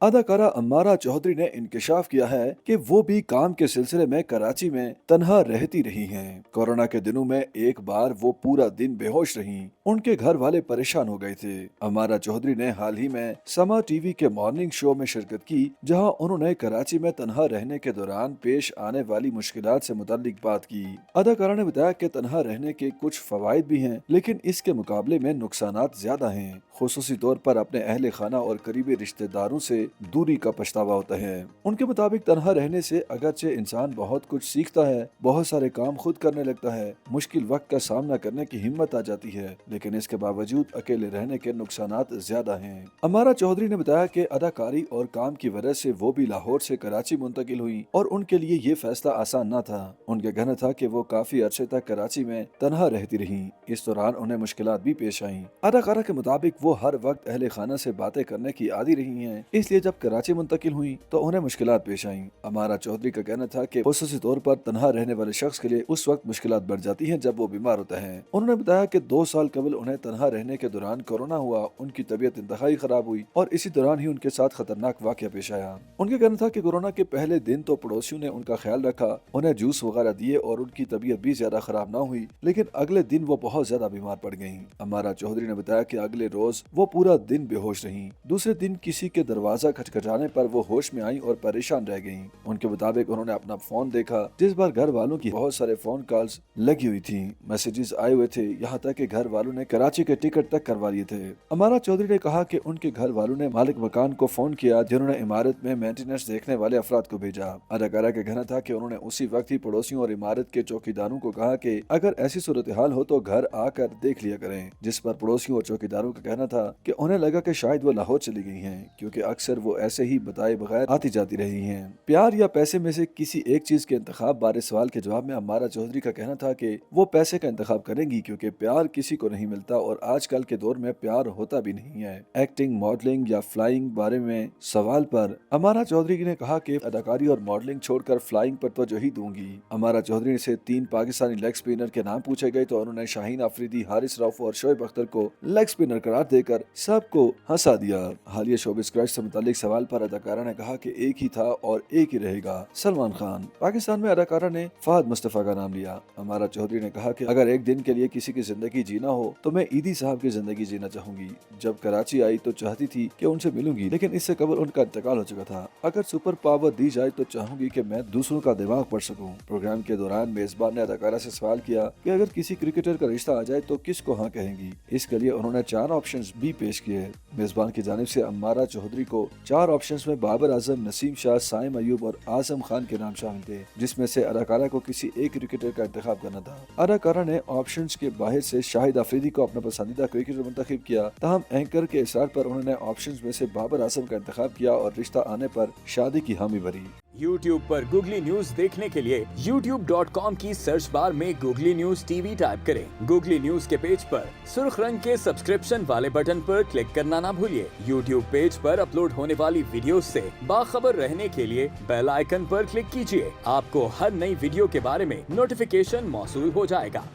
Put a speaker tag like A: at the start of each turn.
A: अदाकारा अम्मारा चौधरी ने इंकशाफ किया है कि वो भी काम के सिलसिले में कराची में तन्हा रहती रही हैं। कोरोना के दिनों में एक बार वो पूरा दिन बेहोश रहीं। उनके घर वाले परेशान हो गए थे। अम्मारा चौधरी ने हाल ही में समा टीवी के मॉर्निंग शो में शिरकत की, जहां उन्होंने कराची में तन्हा रहने के दौरान पेश आने वाली मुश्किलात से मुताल्लिक बात की। अदाकारा ने बताया कि तन्हा रहने के कुछ फवाइद भी हैं, लेकिन इसके मुकाबले में नुकसानात ज्यादा हैं। खुसूसी तौर पर अपने अहले खाना और करीबी रिश्तेदारों से दूरी का पछतावा होता है। उनके मुताबिक तन्हा रहने से अगरचे इंसान बहुत कुछ सीखता है, बहुत सारे काम खुद करने लगता है, मुश्किल वक्त का सामना करने की हिम्मत आ जाती है, लेकिन इसके बावजूद अकेले रहने के नुकसानात ज्यादा हैं। अमारा चौधरी ने बताया कि अदाकारी और काम की वजह से वो भी लाहौर से कराची मुंतकिल हुई और उनके लिए ये फैसला आसान न था। उनका कहना था कि वो काफी अरसे तक कराची में तन्हा रहती रही। इस दौरान उन्हें मुश्किलात भी पेश आईं। अदाकारा के मुताबिक वो हर वक्त अहले खाना से बातें करने की आदी रही हैं, इसलिए जब कराची मुंतकिल हुई तो उन्हें मुश्किलात पेश आईं। अमारा चौधरी का कहना था कि खुसूसी तौर पर तन्हा रहने वाले शख्स के लिए उस वक्त मुश्किलात बढ़ जाती हैं जब वो बीमार होता है। उन्होंने बताया कि 2 साल कबल उन्हें तन्हा रहने के दौरान कोरोना हुआ, उनकी तबीयत इंतहाई खराब हुई और इसी दौरान ही उनके साथ खतरनाक वाकया पेश आया। उनका कहना था कि कोरोना के पहले दिन तो पड़ोसियों ने उनका ख्याल रखा, उन्हें जूस वगैरह दिए और उनकी तबीयत भी ज्यादा खराब न हुई, लेकिन अगले दिन वो बहुत ज्यादा बीमार पड़ गयी। अमारा चौधरी ने बताया कि अगले रोज वो पूरा दिन बेहोश रहीं। दूसरे दिन किसी के दरवाजा खटखटाने पर वो होश में आई और परेशान रह गयीं। उनके मुताबिक उन्होंने अपना फोन देखा, जिस पर घर वालों की बहुत सारे फोन कॉल्स लगी हुई थी, मैसेजेस आए हुए थे, यहाँ तक कि घर वालों ने कराची के टिकट तक करवा लिए थे। अमारा चौधरी ने कहा कि उनके घर वालों ने मालिक मकान को फोन किया, जिन्होंने इमारत में मेंटेनेंस देखने वाले अफराद को भेजा। अदाकारा का कहना था कि उन्होंने उसी वक्त ही पड़ोसियों और इमारत के चौकीदारों को कहा कि अगर ऐसी सूरत हाल हो तो घर आकर देख लिया करें, जिस पर पड़ोसियों और चौकीदारों का कहना था कि उन्हें लगा कि शायद वो लाहौर चली गई हैं, क्योंकि अक्सर वो ऐसे ही बताए बगैर आती जाती रही हैं। प्यार या पैसे में से किसी एक चीज के इंतखाब बारे सवाल के जवाब में अम्मारा चौधरी का कहना था कि वो पैसे का इंतखाब करेंगी, क्योंकि प्यार किसी को नहीं मिलता और आजकल के दौर में प्यार होता भी नहीं है। एक्टिंग, मॉडलिंग या फ्लाइंग बारे में सवाल पर अम्मारा चौधरी ने कहा कि अदाकारी और मॉडलिंग छोड़कर फ्लाइंग पर तवज्जो ही दूंगी। अम्मारा चौधरी से 3 पाकिस्तानी लेग स्पिनर के नाम पूछे गए तो उन्होंने शाहीन अफरीदी, हारिस रऊफ और शोएब अख्तर को लेग स्पिनर करार देकर सबको हंसा दिया। हालिया शोबिस क्रश से मुतालिक सवाल पर अदाकारा ने कहा कि एक ही था और एक ही रहेगा, सलमान खान। पाकिस्तान में अदाकारा ने फहद मुस्तफा का नाम लिया। अमारा चौधरी ने कहा कि अगर एक दिन के लिए किसी की जिंदगी जीना हो तो मैं ईदी साहब की जिंदगी जीना चाहूंगी। जब कराची आई तो चाहती थी कि उनसे मिलूंगी, लेकिन इससे कबल उनका इंतकाल हो चुका था। अगर सुपर पावर दी जाए तो चाहूंगी कि मैं दूसरों का दिमाग पढ़ सकूं। प्रोग्राम के दौरान मेजबान ने अदाकारा से सवाल किया कि अगर किसी क्रिकेटर का रिश्ता आ जाए तो किसको हाँ कहेंगी। इसके लिए उन्होंने 4 ऑप्शंस भी पेश किए। मेजबान की जानिब से अम्मारा चौधरी को 4 ऑप्शंस में बाबर आजम, नसीम शाह, साइम अयूब और आजम खान के नाम शामिल थे, जिसमें से अदाकारा को किसी एक क्रिकेटर का इंतखाब करना था। अदाकारा ने ऑप्शंस के बाहर से शाहिद अफरीदी को अपना पसंदीदा क्रिकेटर मुंतखब किया, ताहम एंकर के इसरार पर उन्होंने ऑप्शंस में से बाबर आजम का इंतखाब किया और रिश्ता आने पर शादी की हामी भरी।
B: YouTube पर गूगली न्यूज देखने के लिए youtube.com की सर्च बार में गूगली न्यूज टीवी टाइप करें। गूगली न्यूज के पेज पर सुर्ख रंग के सब्सक्रिप्शन वाले बटन पर क्लिक करना ना भूलिए। YouTube पेज पर अपलोड होने वाली वीडियोस से बाखबर रहने के लिए बेल आइकन पर क्लिक कीजिए। आपको हर नई वीडियो के बारे में नोटिफिकेशन मौसूल हो जाएगा।